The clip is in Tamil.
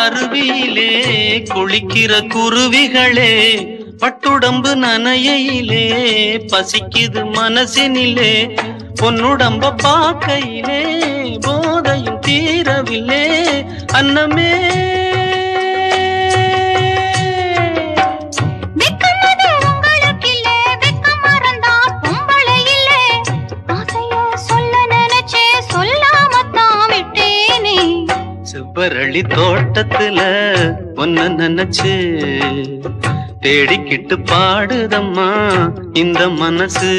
அருவியிலே குளிக்கிற குருவிகளே, பட்டுடம்பு நனையிலே பசிக்குது மனசினிலே, பொன்னுடம்ப பார்க்கையிலே போதையும் தீரவில்லை அன்னமே. செவ்வரளி தோட்டத்துல ஒன்ன நினைச்சு தேடிக்கிட்டு பாடுதம்மா இந்த மனசு.